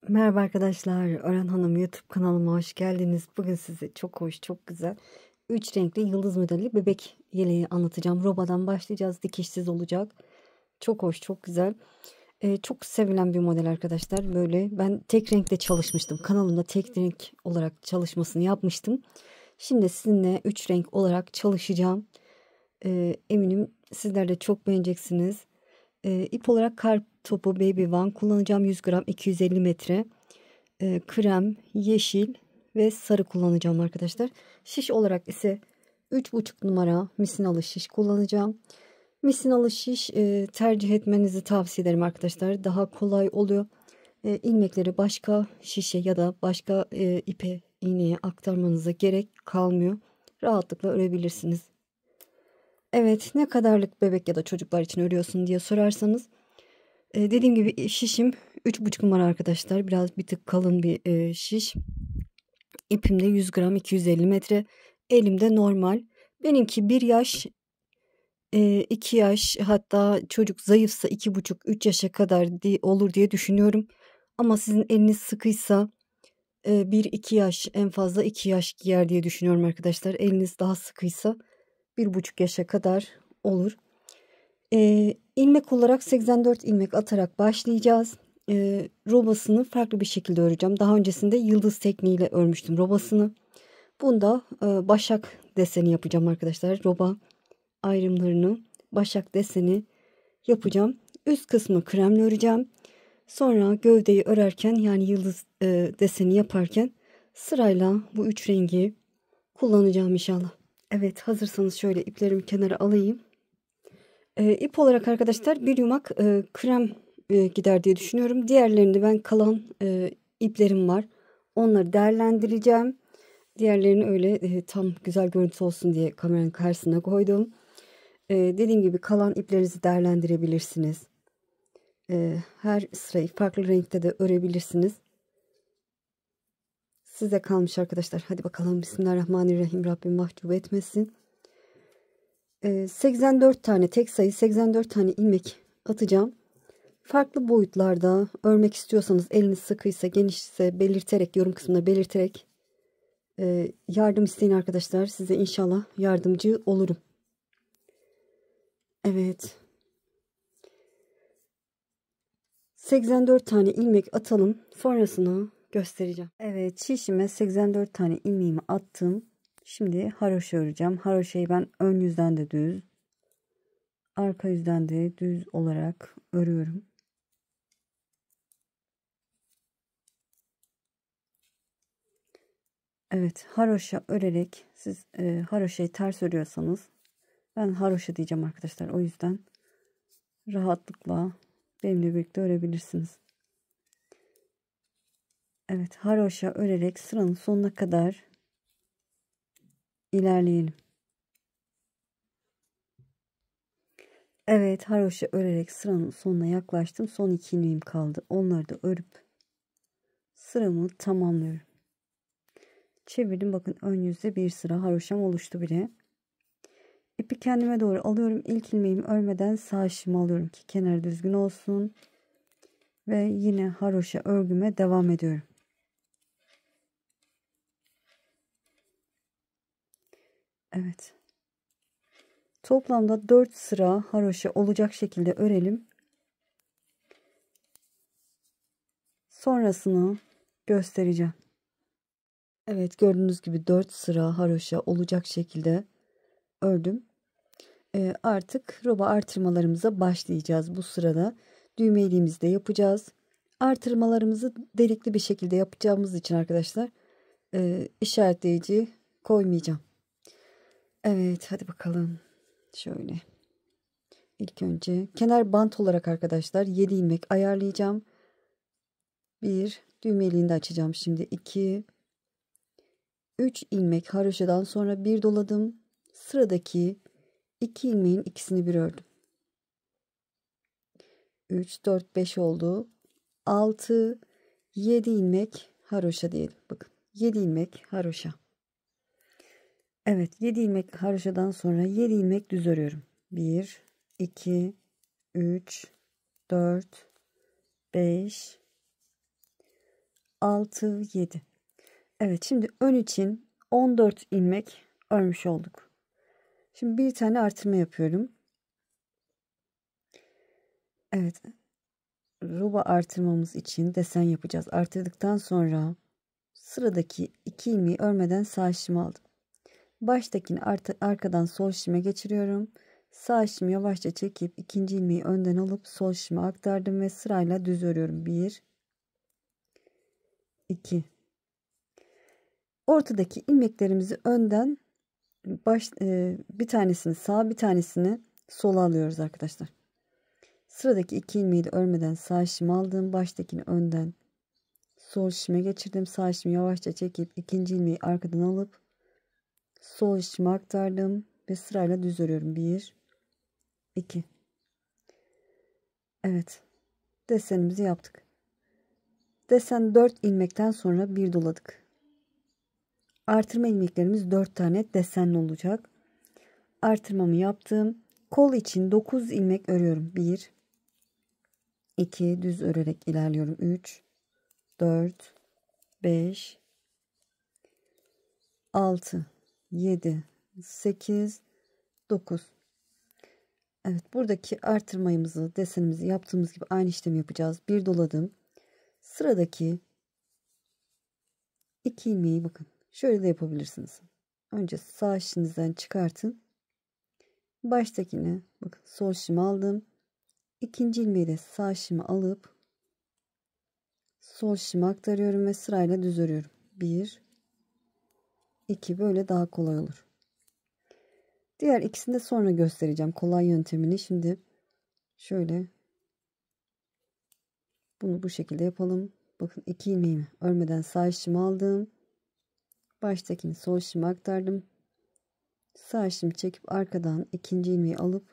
Merhaba arkadaşlar, Ören Hanım YouTube kanalıma hoş geldiniz. Bugün size çok hoş, çok güzel 3 renkli yıldız modeli bebek yeleği anlatacağım. Robadan başlayacağız, dikişsiz olacak. Çok hoş, çok güzel. Çok sevilen bir model arkadaşlar. Böyle ben tek renkte çalışmıştım. Kanalımda tek renk olarak çalışmasını yapmıştım. Şimdi sizinle 3 renk olarak çalışacağım. Eminim sizler de çok beğeneceksiniz. İp olarak kar topu Baby One kullanacağım. 100 gram 250 metre. Krem, yeşil ve sarı kullanacağım arkadaşlar. Şiş olarak ise 3,5 numara misinalı şiş kullanacağım. Misinalı şiş tercih etmenizi tavsiye ederim arkadaşlar. Daha kolay oluyor. İlmekleri başka şişe ya da başka ipe, iğneye aktarmanıza gerek kalmıyor. Rahatlıkla örebilirsiniz. Evet, ne kadarlık bebek ya da çocuklar için örüyorsun diye sorarsanız dediğim gibi şişim 3,5 numara arkadaşlar. Biraz bir tık kalın bir şiş. İpimde 100 gram 250 metre. Elimde normal. Benimki 1 yaş 2 yaş, hatta çocuk zayıfsa 2,5-3 yaşa kadar olur diye düşünüyorum. Ama sizin eliniz sıkıysa 1-2 yaş, en fazla 2 yaş giyer diye düşünüyorum arkadaşlar. Eliniz daha sıkıysa 1,5 yaşa kadar olur. İlmek olarak 84 ilmek atarak başlayacağız. Robasını farklı bir şekilde öreceğim. Daha öncesinde yıldız tekniğiyle örmüştüm robasını. Bunda başak deseni yapacağım arkadaşlar. Roba ayrımlarını, başak deseni yapacağım. Üst kısmı kremle öreceğim. Sonra gövdeyi örerken, yani yıldız deseni yaparken sırayla bu 3 rengi kullanacağım inşallah. Evet, hazırsanız şöyle iplerimi kenara alayım. İp olarak arkadaşlar bir yumak krem gider diye düşünüyorum. Diğerlerini ben kalan iplerim var. Onları değerlendireceğim. Diğerlerini öyle tam güzel görüntüsü olsun diye kameranın karşısına koydum. Dediğim gibi kalan iplerinizi değerlendirebilirsiniz. Her sırayı farklı renkte de örebilirsiniz. Size kalmış arkadaşlar. Hadi bakalım, Bismillahirrahmanirrahim. Rabbim mahcup etmesin. 84 tane, tek sayı 84 tane ilmek atacağım. Farklı boyutlarda örmek istiyorsanız, eliniz sıkıysa, genişse belirterek, yorum kısmına belirterek yardım isteyin arkadaşlar. Size inşallah yardımcı olurum. Evet. 84 tane ilmek atalım. Sonrasını göstereceğim. Evet, şişime 84 tane ilmeğimi attım. Şimdi haroşa öreceğim. Haroşayı ben ön yüzden de düz, arka yüzden de düz olarak örüyorum. Evet, haroşa örerek siz haroşayı ters örüyorsanız, ben haroşa diyeceğim arkadaşlar. O yüzden rahatlıkla benimle birlikte örebilirsiniz. Evet, haroşa örerek sıranın sonuna kadar ilerleyelim. Evet, haroşa örerek sıranın sonuna yaklaştım. Son 2 ilmeğim kaldı. Onları da örüp sıramı tamamlıyorum. Çevirdim. Bakın, ön yüzde bir sıra haroşam oluştu bile. İpi kendime doğru alıyorum. İlk ilmeğimi örmeden sağ şişimi alıyorum ki kenar düzgün olsun. Ve yine haroşa örgüme devam ediyorum. Evet. Toplamda 4 sıra haroşa olacak şekilde örelim. Sonrasını göstereceğim. Evet, gördüğünüz gibi 4 sıra haroşa olacak şekilde ördüm. Artık roba artırmalarımıza başlayacağız. Bu sırada düğmeliğimizi de yapacağız. Artırmalarımızı delikli bir şekilde yapacağımız için arkadaşlar işaretleyici koymayacağım. Evet, hadi bakalım. Şöyle. İlk önce kenar bant olarak arkadaşlar 7 ilmek ayarlayacağım. 1 düğmeliğini de açacağım. Şimdi 2 3 ilmek haroşadan sonra bir doladım. Sıradaki 2 ilmeğin ikisini bir ördüm. 3 4 5 oldu. 6 7 ilmek haroşa diyelim. Bakın, 7 ilmek haroşa. Evet, 7 ilmek haroşadan sonra 7 ilmek düz örüyorum. 1 2 3 4 5 6, 7. Evet, şimdi ön için 14 ilmek örmüş olduk. Şimdi bir tane artırma yapıyorum. Evet, roba artırmamız için desen yapacağız. Artırdıktan sonra sıradaki 2 ilmeği örmeden sağ şişimi aldım. Baştakini arkadan sol şişime geçiriyorum. Sağ şişimi yavaşça çekip ikinci ilmeği önden alıp sol şişime aktardım ve sırayla düz örüyorum. 1, 2. Ortadaki ilmeklerimizi önden bir tanesini sağa bir tanesini sola alıyoruz arkadaşlar. Sıradaki 2 ilmeği de örmeden sağ şişimi aldım. Baştakini önden sol şişime geçirdim. Sağ şişimi yavaşça çekip ikinci ilmeği arkadan alıp sol şişime aktardım ve sırayla düz örüyorum. 1, 2. Evet. Desenimizi yaptık. Desen 4 ilmekten sonra bir doladık. Artırma ilmeklerimiz 4 tane desenli olacak. Artırmamı yaptım. Kol için 9 ilmek örüyorum. 1, 2, düz örerek ilerliyorum. 3, 4, 5, 6, 7, 8, 9. Evet, buradaki artırmayımızı, desenimizi yaptığımız gibi aynı işlemi yapacağız. Bir doladım. Sıradaki 2 ilmeği bakın. Şöyle de yapabilirsiniz. Önce sağ şişinizden çıkartın. Baştakini bakın sol şişimi aldım. İkinci ilmeği de sağ şişimi alıp sol şişime aktarıyorum ve sırayla düz örüyorum. 1, 2, böyle daha kolay olur. Diğer ikisini de sonra göstereceğim. Kolay yöntemini. Şimdi şöyle bunu bu şekilde yapalım. Bakın 2 ilmeğimi örmeden sağ şişimi aldım. Baştakini sol şişime aktardım. Sağ şişimi çekip arkadan ikinci ilmeği alıp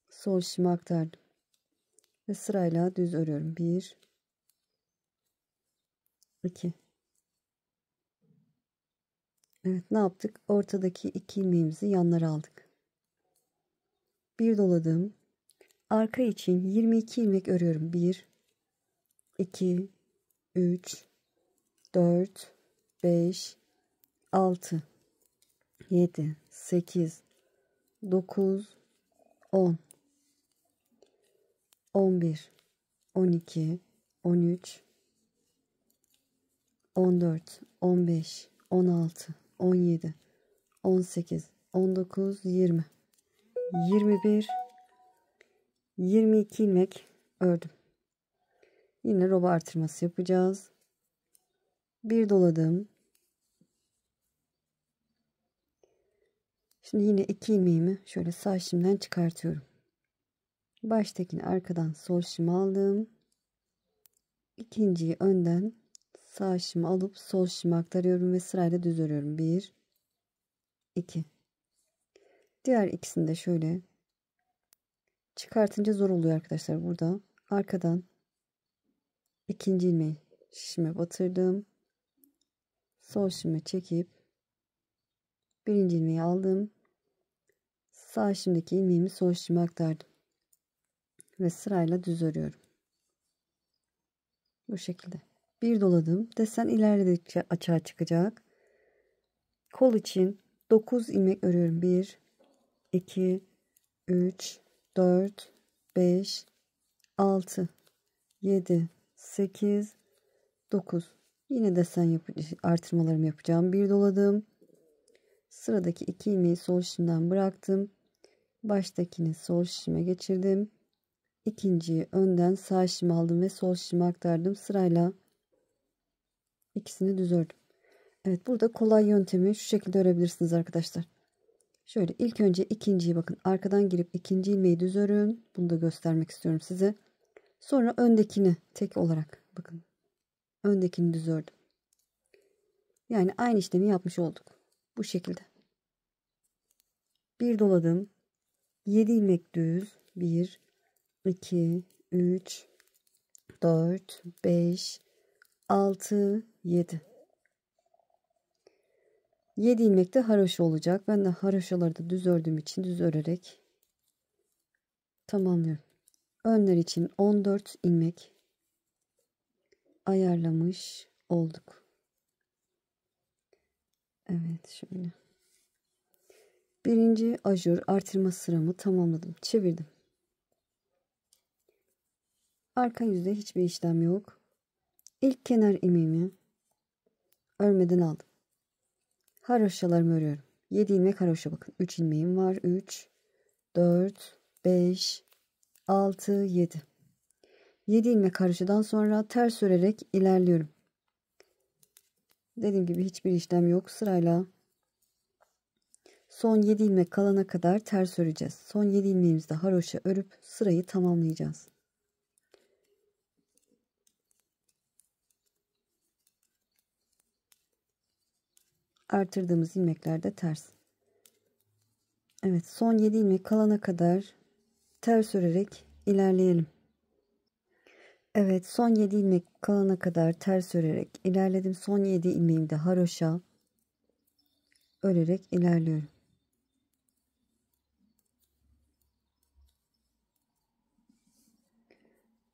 sol şişime aktardım. Ve sırayla düz örüyorum. 1, 2. Evet, ne yaptık? Ortadaki 2 ilmeğimizi yanlara aldık. Bir doladım. Arka için 22 ilmek örüyorum. 1, 2, 3, 4, 5, 6, 7, 8, 9, 10, 11, 12, 13, 14, 15, 16, 17, 18, 19, 20, 21, 22 ilmek ördüm. Yine roba artırması yapacağız. Bir doladım. Şimdi yine 2 ilmeğimi şöyle sağ şişimden çıkartıyorum. Baştakini arkadan sol şişime aldım. İkinciyi önden sağ şişime alıp sol şişime aktarıyorum ve sırayla düz örüyorum. 1, 2. Diğer ikisini de şöyle çıkartınca zor oluyor arkadaşlar. Burada arkadan ikinci ilmeği şişime batırdım. Sol şişime çekip birinci ilmeği aldım. Sağ şişimdeki ilmeğimi sol şişime aktardım. Ve sırayla düz örüyorum. Bu şekilde. Bir doladım. Desen ilerledikçe açığa çıkacak. Kol için 9 ilmek örüyorum. 1, 2, 3, 4, 5, 6, 7, 8, 9. Yine desen artırmalarımı yapacağım. Bir doladım. Sıradaki 2 ilmeği sol şişimden bıraktım. Baştakini sol şişime geçirdim. İkinciyi önden sağ şişime aldım ve sol şişime aktardım. Sırayla ikisini düz ördüm. Evet, burada kolay yöntemi şu şekilde örebilirsiniz arkadaşlar. Şöyle ilk önce ikinciyi bakın arkadan girip ikinci ilmeği düz örün. Bunu da göstermek istiyorum size. Sonra öndekini tek olarak bakın. Öndekini düz ördüm. Yani aynı işlemi yapmış olduk. Bu şekilde. Bir doladım. 7 ilmek düz. 1, 2, 3, 4, 5, 6, 7. 7 ilmek de haroşa olacak. Ben de haroşaları da düz ördüğüm için düz örerek tamamlıyorum. Önler için 14 ilmek. ayarlamış olduk. Evet, şöyle. Birinci ajur artırma sıramı tamamladım. Çevirdim. Arka yüzde hiçbir işlem yok. İlk kenar ilmeğimi örmeden aldım. Haroşalarımı örüyorum. 7 ilmek haroşa, bakın. 3 ilmeğim var. 3, 4, 5, 6, 7. 7 ilmek haroşadan sonra ters örerek ilerliyorum. Dediğim gibi hiçbir işlem yok. Sırayla son 7 ilmek kalana kadar ters öreceğiz. Son 7 ilmeğimizde haroşa örüp sırayı tamamlayacağız. Artırdığımız ilmekler de ters. Evet, son 7 ilmek kalana kadar ters örerek ilerleyelim. Evet, son 7 ilmek kalana kadar ters örerek ilerledim. Son 7 ilmeğimde haroşa örerek ilerliyorum.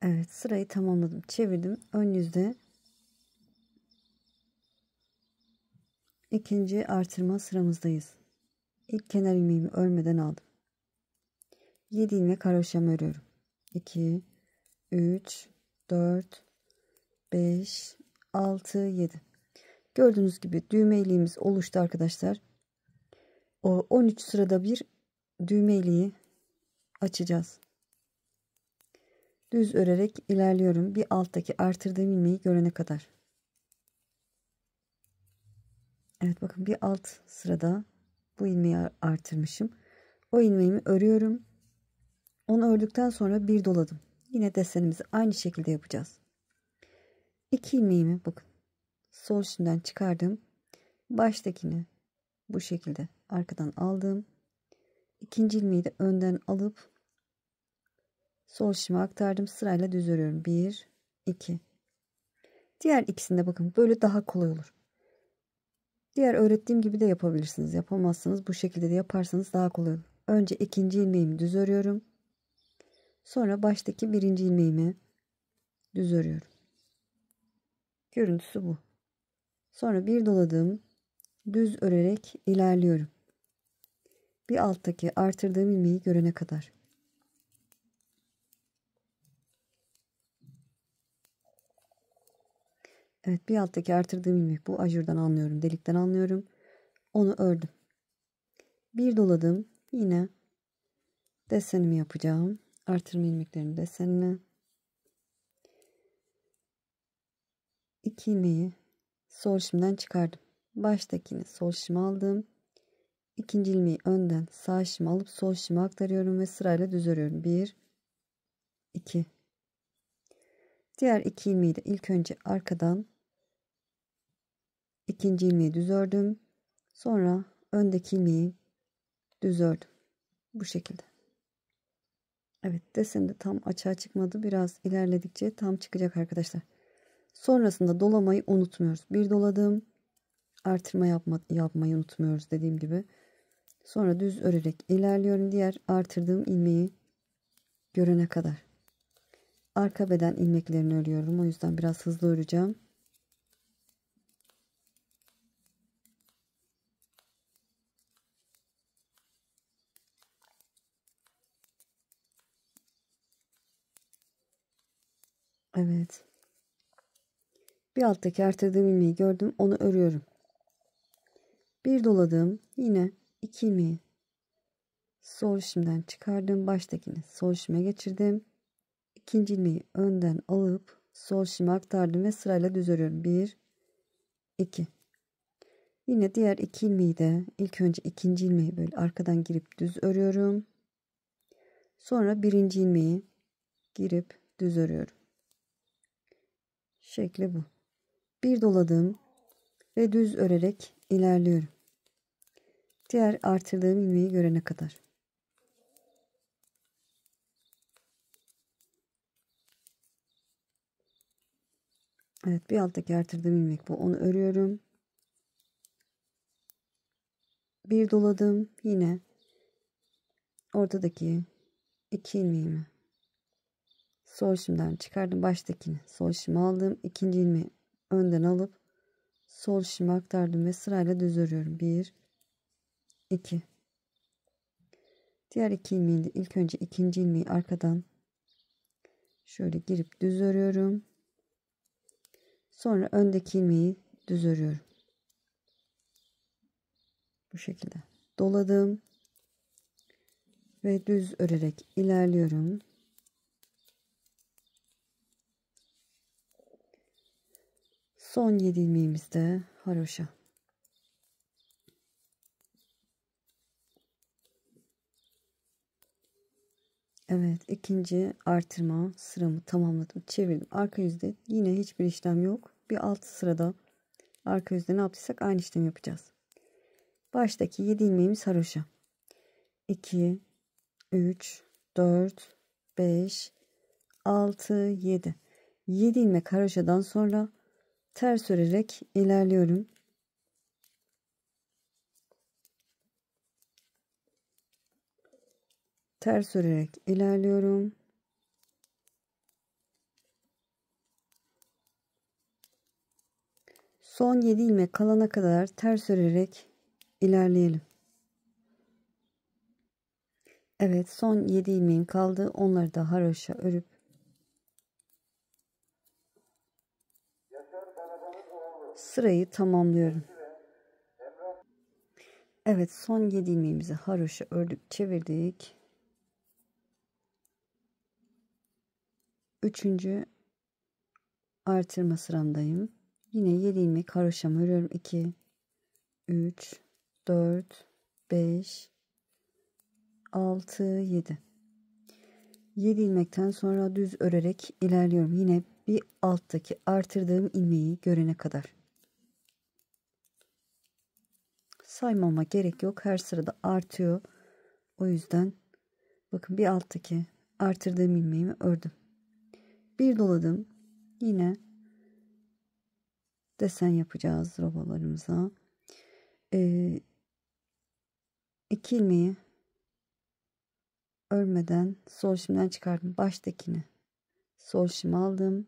Evet, sırayı tamamladım. Çevirdim. Ön yüzde ikinci artırma sıramızdayız. İlk kenar ilmeğimi örmeden aldım. 7 ilmek haroşamı örüyorum. 2, 3, 4, 5, 6, 7. Gördüğünüz gibi düğme iliğimiz oluştu arkadaşlar. O 13 sırada bir düğme iliği açacağız. Düz örerek ilerliyorum. Bir alttaki artırdığım ilmeği görene kadar. Evet, bakın bir alt sırada bu ilmeği artırmışım. O ilmeğimi örüyorum. Onu ördükten sonra bir doladım. Yine desenimizi aynı şekilde yapacağız. 2 ilmeğimi bakın sol şimdiden çıkardım. Baştakini bu şekilde arkadan aldım. İkinci ilmeği de önden alıp sol şime aktardım. Sırayla düz örüyorum. 1, 2. Diğer ikisinde bakın böyle daha kolay olur. Diğer öğrettiğim gibi de yapabilirsiniz. Yapamazsanız bu şekilde de yaparsanız daha kolay olur. Önce ikinci ilmeğimi düz örüyorum. Sonra baştaki birinci ilmeğimi düz örüyorum. Görüntüsü bu. Sonra bir doladım. Düz örerek ilerliyorum. Bir alttaki artırdığım ilmeği görene kadar. Evet, bir alttaki artırdığım ilmek bu. Ajurdan anlıyorum. Delikten anlıyorum. Onu ördüm. Bir doladım. Yine desenimi yapacağım. Artırma ilmeklerinin desenini. 2 ilmeği sol şimden çıkardım. Baştakini sol şime aldım. İkinci ilmeği önden sağ şime alıp sol şime aktarıyorum ve sırayla düz örüyorum. 1, 2. Diğer 2 ilmeği de ilk önce arkadan ikinci ilmeği düz ördüm. Sonra öndeki ilmeği düz ördüm. Bu şekilde. Evet, desen de tam açığa çıkmadı. Biraz ilerledikçe tam çıkacak arkadaşlar. Sonrasında dolamayı unutmuyoruz. Bir doladım. Artırma yapmayı unutmuyoruz dediğim gibi. Sonra düz örerek ilerliyorum. Diğer artırdığım ilmeği görene kadar. Arka beden ilmeklerini örüyorum. O yüzden biraz hızlı öreceğim. Evet. Bir alttaki artırdığım ilmeği gördüm. Onu örüyorum. Bir doladım. Yine 2 ilmeği sol şimden çıkardım. Baştakini sol şime geçirdim. İkinci ilmeği önden alıp sol şime aktardım ve sırayla düz örüyorum. 1, 2. Yine diğer 2 ilmeği de ilk önce ikinci ilmeği böyle arkadan girip düz örüyorum. Sonra birinci ilmeği girip düz örüyorum. Şekli bu. Bir doladım ve düz örerek ilerliyorum. Diğer artırdığım ilmeği görene kadar. Evet, bir alttaki artırdığım ilmek bu. Onu örüyorum. Bir doladım. Yine ortadaki 2 ilmeğimi Sol şimdiden çıkardım baştakini. Sol şimi aldım. İkinci ilmeği önden alıp sol şimi aktardım ve sırayla düz örüyorum. 1 2. Diğer iki ilmeği de ilk önce ikinci ilmeği arkadan şöyle girip düz örüyorum. Sonra öndeki ilmeği düz örüyorum. Bu şekilde doladım ve düz örerek ilerliyorum. Son 7 ilmeğimizde haroşa. Evet, ikinci artırma sıramı tamamladım. Çevirdim. Arka yüzde yine hiçbir işlem yok. Bir alt sırada arka yüzde ne yaptıysak aynı işlemi yapacağız. Baştaki 7 ilmeğimiz haroşa. 2 3 4 5 6 7. 7 ilmek haroşadan sonra ters örerek ilerliyorum. Ters örerek ilerliyorum. Son 7 ilmek kalana kadar ters örerek ilerleyelim. Evet, son 7 ilmeğim kaldı. Onları da haroşa örüp sırayı tamamlıyorum. Evet, son 7 ilmeğimizi haroşa ördük, çevirdik. Üçüncü artırma sıramdayım. Yine 7 ilmek haroşamı örüyorum. 2 3 4 5 6 7. 7 ilmekten sonra düz örerek ilerliyorum. Yine bir alttaki artırdığım ilmeği görene kadar. Saymama gerek yok. Her sırada artıyor. O yüzden bakın bir alttaki artırdığım ilmeğimi ördüm. Bir doladım. Yine desen yapacağız robalarımıza. 2 ilmeği örmeden sol şimdiden çıkardım. Baştakini sol şimi aldım.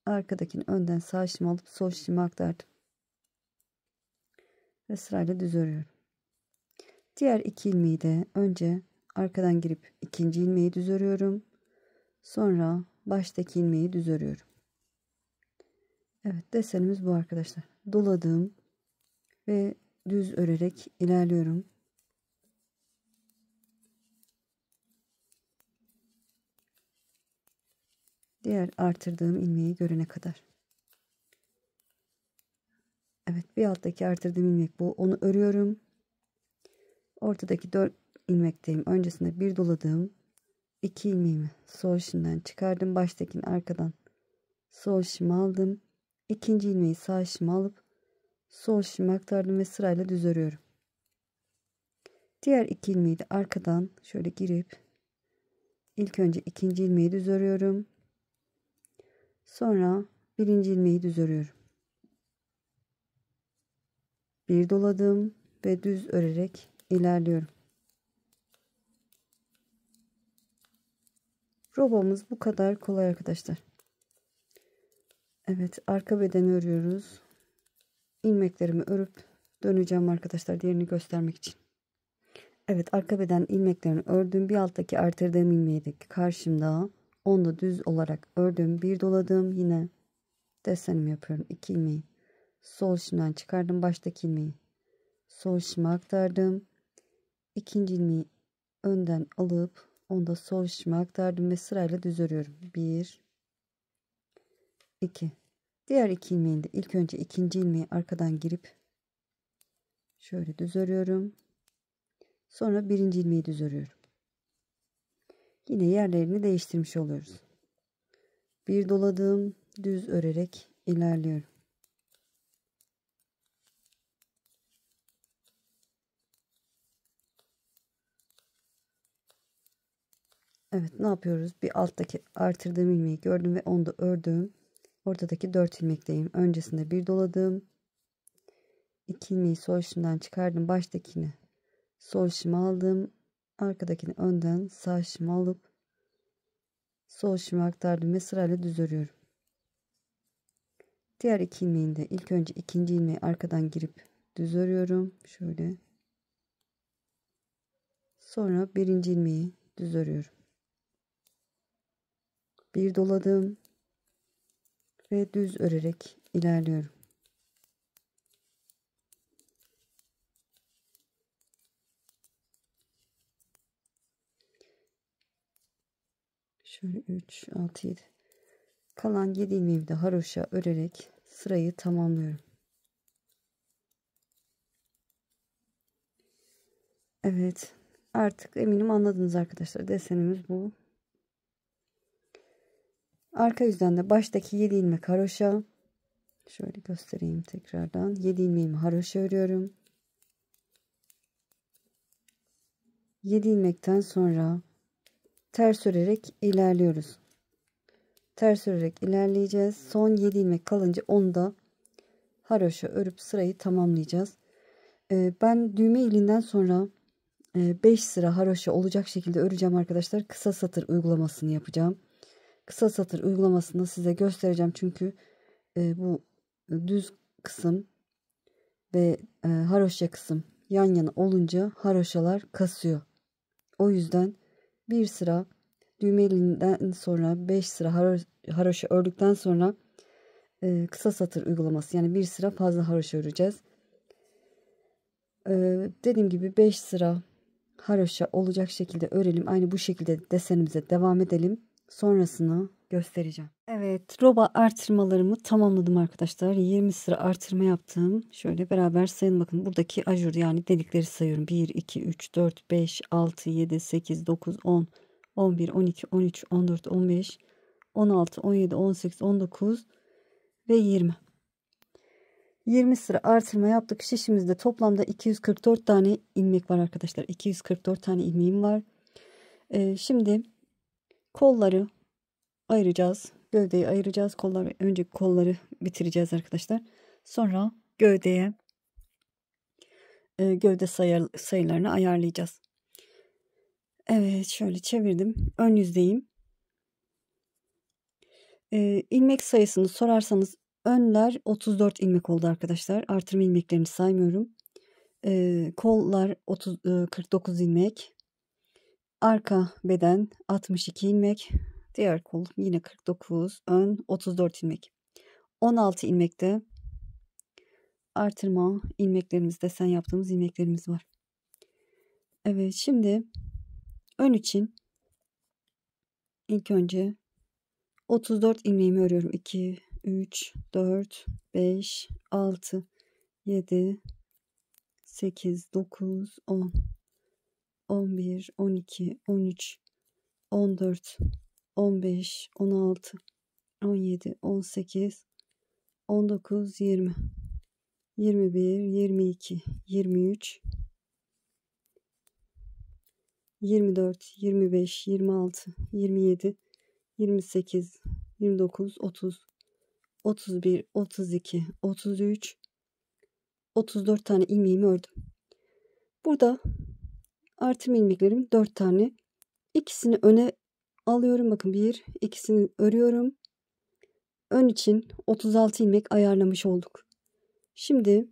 Arkadakini önden sağ şimi alıp sol şimi aktardım. Ve sırayla düz örüyorum. Diğer 2 ilmeği de önce arkadan girip ikinci ilmeği düz örüyorum. Sonra baştaki ilmeği düz örüyorum. Evet, desenimiz bu arkadaşlar. Doladım ve düz örerek ilerliyorum. Diğer artırdığım ilmeği görene kadar. Evet, bir alttaki artırdığım ilmek bu. Onu örüyorum. Ortadaki 4 ilmekteyim. Öncesinde bir doladığım 2 ilmeğimi sol şimdiden çıkardım. Baştakini arkadan sol şimi aldım. İkinci ilmeği sağ şimi alıp sol şimi aktardım ve sırayla düz örüyorum. Diğer 2 ilmeği de arkadan şöyle girip ilk önce ikinci ilmeği düz örüyorum. Sonra birinci ilmeği düz örüyorum. Bir doladım ve düz örerek ilerliyorum. Robamız bu kadar kolay arkadaşlar. Evet, arka bedeni örüyoruz. İlmeklerimi örüp döneceğim arkadaşlar diğerini göstermek için. Evet, arka beden ilmeklerini ördüm. Bir alttaki artırdığım ilmeği de karşımda. Onu da düz olarak ördüm. Bir doladım. Yine desenimi yapıyorum. 2 ilmeği sol şimdiden çıkardım. Baştaki ilmeği sol şime aktardım. İkinci ilmeği önden alıp onu da sol şime aktardım ve sırayla düz örüyorum. 1 2. Diğer 2 ilmeğini de ilk önce ikinci ilmeği arkadan girip şöyle düz örüyorum. Sonra birinci ilmeği düz örüyorum. Yine yerlerini değiştirmiş oluyoruz. Bir doladım, düz örerek ilerliyorum. Evet, ne yapıyoruz? Bir alttaki artırdığım ilmeği gördüm ve onu da ördüm. Ortadaki 4 ilmekteyim. Öncesinde bir doladım. 2 ilmeği sol şimdiden çıkardım. Baştakini sol şime aldım. Arkadakini önden sağ şime alıp Sol şişimi aktardım ve sırayla düz örüyorum. Diğer 2 ilmeğini de ilk önce ikinci ilmeği arkadan girip düz örüyorum. Şöyle. Sonra birinci ilmeği düz örüyorum. Bir doladım ve düz örerek ilerliyorum. Şöyle 3, 6, 7. Kalan 7 ilmeğimi de haroşa örerek sırayı tamamlıyorum. Evet. Artık eminim anladınız arkadaşlar. Desenimiz bu. Arka yüzden de baştaki 7 ilmek haroşa. Şöyle göstereyim tekrardan. 7 ilmeğimi haroşa örüyorum. 7 ilmekten sonra ters örerek ilerliyoruz. Ters örerek ilerleyeceğiz. Son 7 ilmek kalınca onu da haroşa örüp sırayı tamamlayacağız. Ben düğme iliğinden sonra 5 sıra haroşa olacak şekilde öreceğim arkadaşlar. Kısa satır uygulamasını yapacağım. Kısa satır uygulamasını size göstereceğim. Çünkü bu düz kısım ve haroşa kısım yan yana olunca haroşalar kasıyor. O yüzden bir sıra düğmeliğinden sonra 5 sıra haroşa ördükten sonra kısa satır uygulaması, yani bir sıra fazla haroşa öreceğiz. Dediğim gibi 5 sıra haroşa olacak şekilde örelim. Aynı bu şekilde desenimize devam edelim. Sonrasını göstereceğim. Evet, roba artırmalarımı tamamladım arkadaşlar. 20 sıra artırma yaptım. Şöyle beraber sayın, bakın buradaki ajur, yani delikleri sayıyorum. 1, 2, 3, 4, 5, 6, 7, 8, 9, 10, 11, 12, 13, 14, 15, 16, 17, 18, 19 ve 20. 20 sıra artırma yaptık. Şişimizde toplamda 244 tane ilmek var arkadaşlar. 244 tane ilmeğim var. Şimdi kolları ayıracağız. Gövdeyi ayıracağız. Önce kolları bitireceğiz arkadaşlar. Sonra gövdeye gövde sayılarını ayarlayacağız. Evet, şöyle çevirdim. Ön yüzdeyim. İlmek sayısını sorarsanız önler 34 ilmek oldu arkadaşlar. Artırma ilmeklerini saymıyorum. Kollar 49 ilmek. Arka beden 62 ilmek. Diğer kol yine 49. Ön 34 ilmek. 16 ilmekte artırma ilmeklerimiz, desen yaptığımız ilmeklerimiz var. Evet, şimdi ön için ilk önce 34 ilmeğimi örüyorum. 2, 3, 4, 5, 6, 7, 8, 9, 10, 11, 12, 13, 14, 15, 16, 17, 18, 19, 20, 21, 22, 23, 24, 25, 26, 27, 28, 29, 30, 31, 32, 33, 34 tane ilmeğimi ördüm. Burada artırma ilmeklerim 4 tane. İkisini öne alıyorum. Bakın, ikisini örüyorum. Ön için 36 ilmek ayarlamış olduk. Şimdi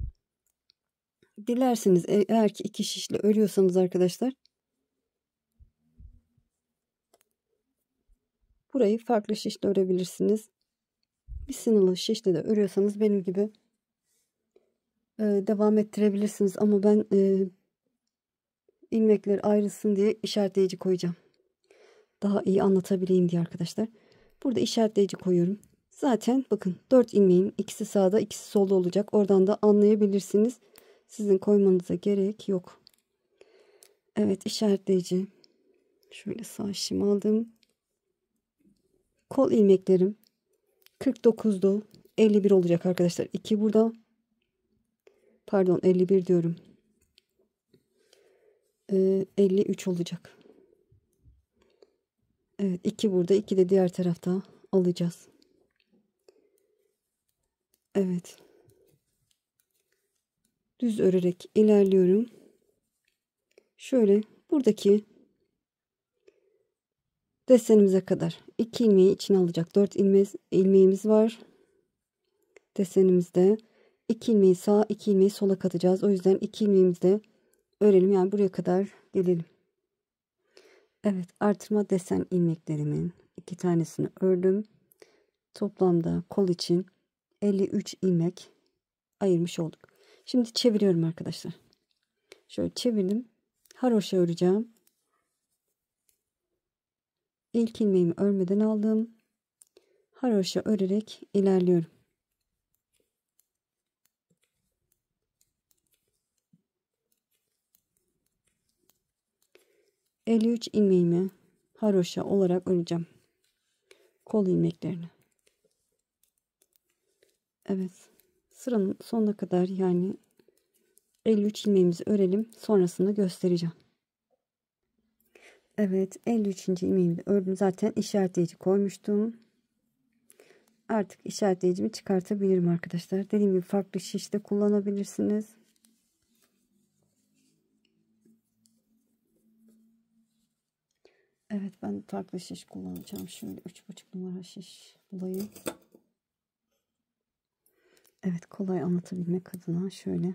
dilerseniz, eğer ki 2 şişle örüyorsanız arkadaşlar, burayı farklı şişle örebilirsiniz. Bir sınırlı şişle de örüyorsanız benim gibi devam ettirebilirsiniz. Ama ben ilmekler ayrılsın diye işaretleyici koyacağım. Daha iyi anlatabileyim diye arkadaşlar. Burada işaretleyici koyuyorum. Zaten bakın 4 ilmeğin ikisi sağda ikisi solda olacak. Oradan da anlayabilirsiniz. Sizin koymanıza gerek yok. Evet, işaretleyici. Şöyle sağ şişimi aldım. Kol ilmeklerim 49'du. 51 olacak arkadaşlar. 2 burada. Pardon, 51 diyorum. 53 olacak. Evet, 2 burada, 2 de diğer tarafta alacağız. Evet. Düz örerek ilerliyorum. Şöyle buradaki Desenimize kadar 2 ilmeği içine alacak 4 ilmeğimiz var. Desenimizde 2 ilmeği sağa 2 ilmeği sola katacağız. O yüzden 2 ilmeğimizi de örelim. Yani buraya kadar gelelim. Evet, artırma desen ilmeklerimin 2 tanesini ördüm. Toplamda kol için 53 ilmek ayırmış olduk. Şimdi çeviriyorum arkadaşlar. Şöyle çevirdim. Haroşa öreceğim. İlk ilmeğimi örmeden aldım. Haroşa örerek ilerliyorum. ...53 ilmeğimi haroşa olarak öreceğim. Kol ilmeklerini. Evet. Sıranın sonuna kadar yani 53 ilmeğimizi örelim. Sonrasını göstereceğim. Evet, 53. ilmeğimi de ördüm. Zaten işaretleyici koymuştum. Artık işaretleyicimi çıkartabilirim arkadaşlar. Dediğim gibi farklı şiş de kullanabilirsiniz. Evet, ben farklı şiş kullanacağım. Şöyle 3,5 numara şiş bulayım. Evet, kolay anlatabilmek adına şöyle.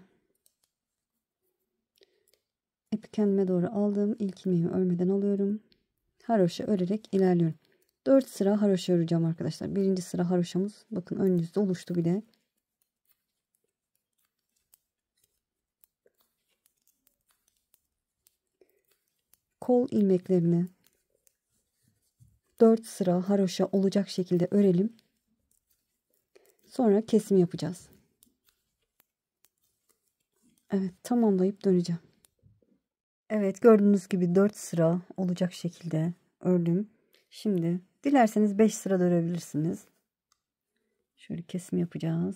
İpi kendime doğru aldım. İlk ilmeğimi örmeden alıyorum. Haroşa örerek ilerliyorum. 4 sıra haroşa öreceğim arkadaşlar. Birinci sıra haroşamız bakın önünüzde oluştu bile. Kol ilmeklerini 4 sıra haroşa olacak şekilde örelim. Sonra kesim yapacağız. Evet, tamamlayıp döneceğim. Evet, gördüğünüz gibi 4 sıra olacak şekilde ördüm. Şimdi dilerseniz 5 sıra da örebilirsiniz. Şöyle kesim yapacağız.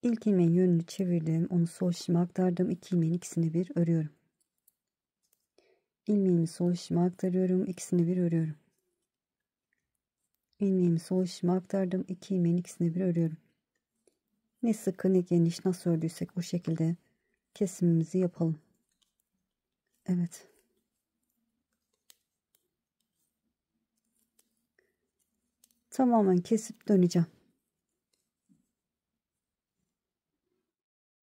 İlk ilmeğin yönünü çevirdim. Onu sol şişime aktardım. 2 ilmeğin ikisini bir örüyorum. İlmeğimi sol şişime aktarıyorum. İkisini bir örüyorum. İlmeğimi sol şişime aktardım. 2 ilmeğin ikisini bir örüyorum. Ne sıkı ne geniş nasıl ördüysek o şekilde kesimimizi yapalım. Evet. Tamamen kesip döneceğim.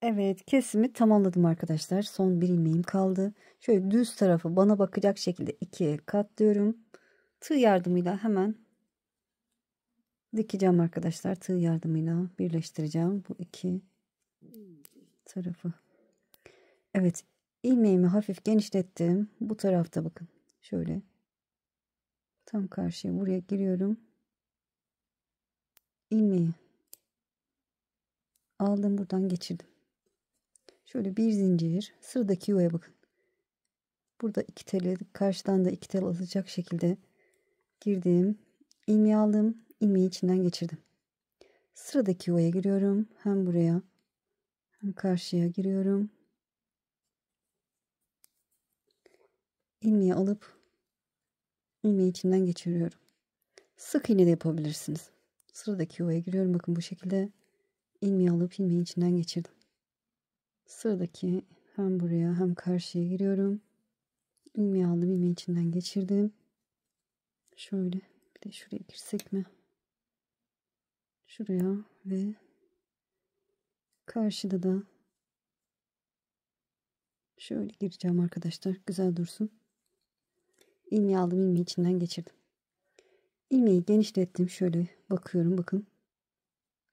Evet, kesimi tamamladım arkadaşlar. Son bir ilmeğim kaldı. Şöyle düz tarafı bana bakacak şekilde ikiye katlıyorum. Tığ yardımıyla hemen dikeceğim arkadaşlar. Tığ yardımıyla birleştireceğim bu iki tarafı. Evet, ilmeğimi hafif genişlettim. Bu tarafta bakın. Şöyle tam karşıya buraya giriyorum. İlmeği aldım, buradan geçirdim. Şöyle bir zincir, sıradaki yuvaya bakın. Burada iki tel, karşıdan da iki tel alacak şekilde girdim. İlmeği aldım, ilmeği içinden geçirdim. Sıradaki yuvaya giriyorum. Hem buraya hem karşıya giriyorum. İlmeği alıp ilmeği içinden geçiriyorum. Sık iğne de yapabilirsiniz. Sıradaki yuvaya giriyorum. Bakın bu şekilde ilmeği alıp ilmeği içinden geçirdim. Sıradaki hem buraya hem karşıya giriyorum. İlmeği aldım, ilmeği içinden geçirdim. Şöyle bir de şuraya girsek mi? Şuraya ve karşıda da şöyle gireceğim arkadaşlar. Güzel dursun. İlmeği aldım, ilmeği içinden geçirdim. İlmeği genişlettim. Şöyle bakıyorum, bakın.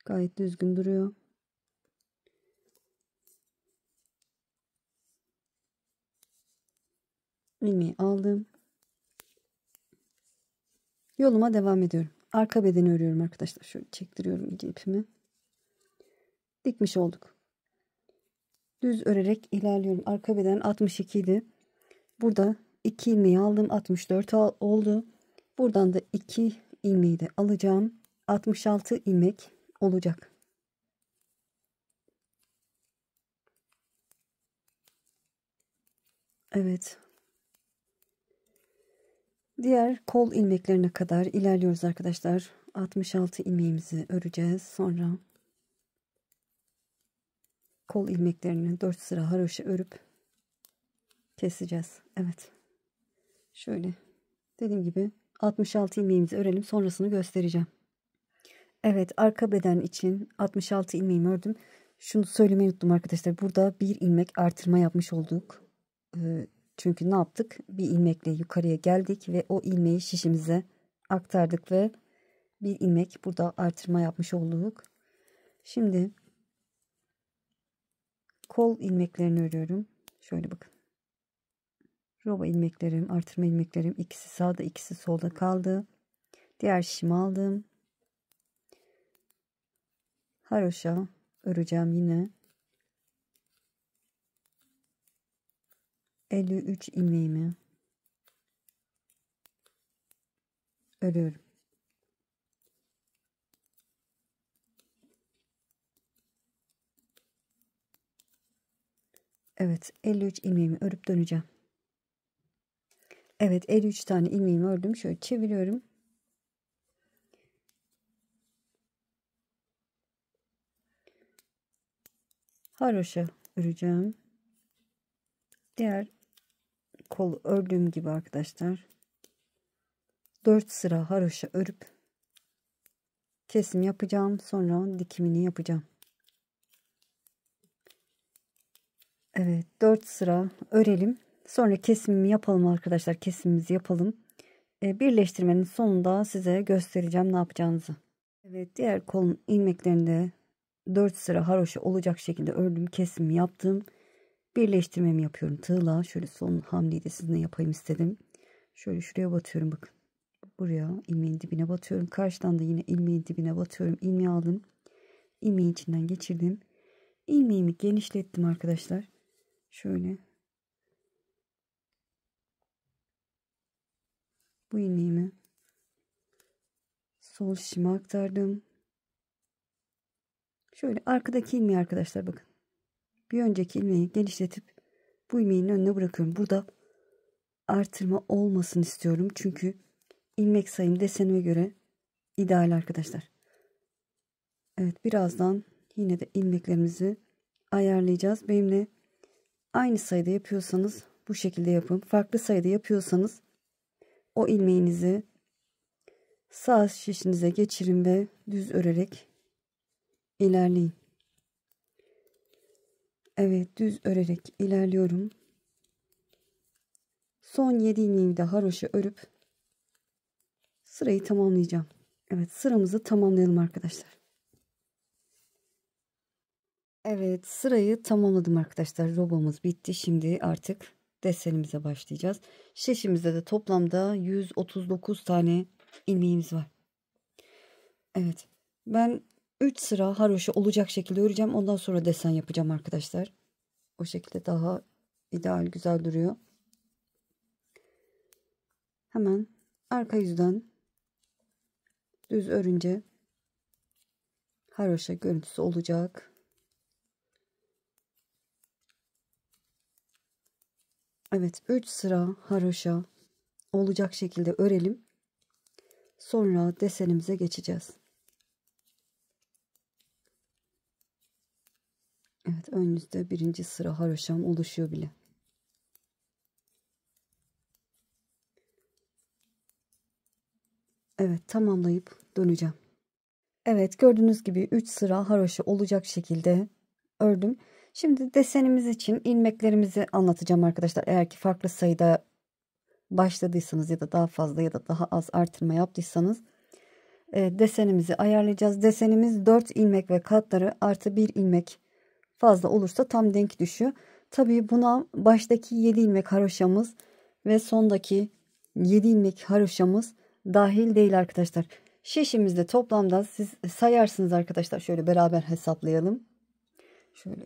Gayet düzgün duruyor. İlmeği aldım. Yoluma devam ediyorum. Arka bedeni örüyorum arkadaşlar. Şöyle çektiriyorum iyice ipimi. Dikmiş olduk. Düz örerek ilerliyorum. Arka beden 62 idi. Burada 2 ilmeği aldım. 64 oldu. Buradan da 2 ilmeği de alacağım. 66 ilmek olacak. Evet. Diğer kol ilmeklerine kadar ilerliyoruz arkadaşlar. 66 ilmeğimizi öreceğiz. Sonra kol ilmeklerini 4 sıra haroşa örüp keseceğiz. Evet. Şöyle dediğim gibi 66 ilmeğimizi örelim, sonrasını göstereceğim. Evet, arka beden için 66 ilmeğimi ördüm. Şunu söylemeyi unuttum arkadaşlar. Burada bir ilmek artırma yapmış olduk. Çünkü ne yaptık? Bir ilmekle yukarıya geldik ve o ilmeği şişimize aktardık ve bir ilmek burada artırma yapmış olduk. Şimdi kol ilmeklerini örüyorum. Şöyle bakın. Roba ilmeklerim, artırma ilmeklerim ikisi sağda, ikisi solda kaldı. Diğer şişimi aldım. Haroşa öreceğim yine. 53 ilmeğimi örüyorum. Evet, 53 ilmeğimi örüp döneceğim. Evet, 53 tane ilmeğimi ördüm. Şöyle çeviriyorum. Haroşa öreceğim. Diğer kolu ördüğüm gibi arkadaşlar 4 sıra haroşa örüp kesim yapacağım. Sonra dikimini yapacağım. Evet, 4 sıra örelim. Sonra kesimimi yapalım arkadaşlar. Kesimimizi yapalım. Birleştirmenin sonunda size göstereceğim ne yapacağınızı. Evet, diğer kolun ilmeklerinde 4 sıra haroşa olacak şekilde ördüm, kesimi yaptım. Birleştirmemi yapıyorum tığla. Şöyle son hamleyi de sizinle yapayım istedim. Şöyle şuraya batıyorum bakın. Buraya ilmeğin dibine batıyorum. Karşıdan da yine ilmeğin dibine batıyorum. İlmeği aldım. İlmeğin içinden geçirdim. İlmeğimi genişlettim arkadaşlar. Şöyle. Bu ilmeğimi sol şişime aktardım. Şöyle arkadaki ilmeği arkadaşlar bakın. Bir önceki ilmeği genişletip bu ilmeğin önüne bırakıyorum. Burada artırma olmasın istiyorum. Çünkü ilmek sayım desenime göre ideal arkadaşlar. Evet, birazdan yine de ilmeklerimizi ayarlayacağız. Benimle aynı sayıda yapıyorsanız bu şekilde yapın. Farklı sayıda yapıyorsanız o ilmeğinizi sağ şişinize geçirin ve düz örerek ilerleyin. Evet, düz örerek ilerliyorum. Son 7 ilmeğimi de haroşa örüp sırayı tamamlayacağım. Evet, sıramızı tamamlayalım arkadaşlar. Evet, sırayı tamamladım arkadaşlar. Robamız bitti. Şimdi artık desenimize başlayacağız. Şişimizde de toplamda 139 tane ilmeğimiz var. Evet, ben 3 sıra haroşa olacak şekilde öreceğim. Ondan sonra desen yapacağım arkadaşlar. O şekilde daha ideal, güzel duruyor. Hemen arka yüzden düz örünce haroşa görüntüsü olacak. Evet, 3 sıra haroşa olacak şekilde örelim. Sonra desenimize geçeceğiz. Evet, ön yüzde birinci sıra haroşam oluşuyor bile. Evet, tamamlayıp döneceğim. Evet, gördüğünüz gibi 3 sıra haroşa olacak şekilde ördüm. Şimdi desenimiz için ilmeklerimizi anlatacağım arkadaşlar. Eğer ki farklı sayıda başladıysanız ya da daha fazla ya da daha az artırma yaptıysanız desenimizi ayarlayacağız. Desenimiz 4 ilmek ve katları artı 1 ilmek fazla olursa tam denk düşüyor. Tabii buna baştaki 7 ilmek haroşamız ve sondaki 7 ilmek haroşamız dahil değil arkadaşlar. Şişimizde toplamda siz sayarsınız arkadaşlar. Şöyle beraber hesaplayalım. Şöyle.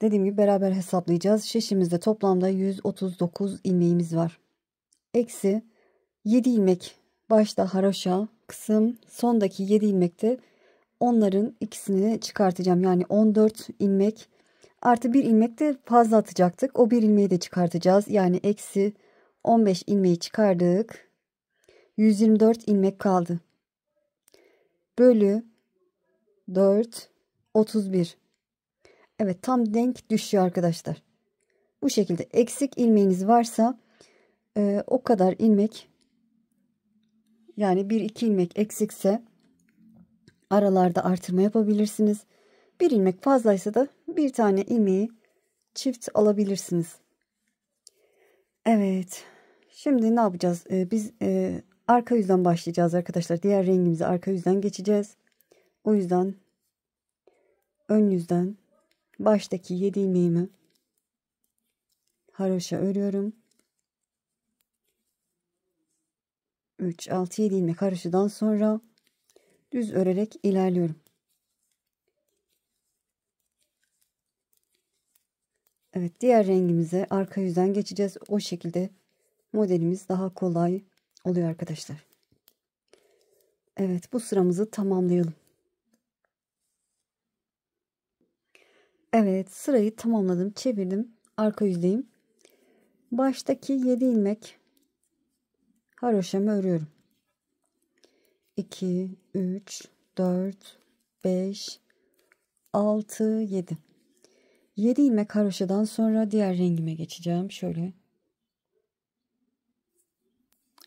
Dediğim gibi beraber hesaplayacağız. Şişimizde toplamda 139 ilmeğimiz var. Eksi 7 ilmek başta haroşa kısım, sondaki 7 ilmekte onların ikisini çıkartacağım. Yani 14 ilmek artı 1 ilmek de fazla atacaktık. O 1 ilmeği de çıkartacağız. Yani eksi 15 ilmeği çıkardık. 124 ilmek kaldı. Bölü 4 31. Evet, tam denk düşüyor arkadaşlar. Bu şekilde eksik ilmeğiniz varsa o kadar ilmek, yani 1-2 ilmek eksikse aralarda artırma yapabilirsiniz. Bir ilmek fazlaysa da bir tane ilmeği çift alabilirsiniz. Evet. Şimdi ne yapacağız? Biz arka yüzden başlayacağız arkadaşlar. Diğer rengimizi arka yüzden geçeceğiz. O yüzden ön yüzden baştaki 7 ilmeğimi haroşa örüyorum. 3, 6, 7 ilmek haroşadan sonra düz örerek ilerliyorum. Evet, diğer rengimize arka yüzden geçeceğiz. O şekilde modelimiz daha kolay oluyor arkadaşlar. Evet, bu sıramızı tamamlayalım. Evet, sırayı tamamladım. Çevirdim. Arka yüzdeyim. Baştaki 7 ilmek haroşamı örüyorum. 2, 3, 4, 5, 6, 7. 7 ilmek haroşadan sonra diğer rengime geçeceğim. Şöyle.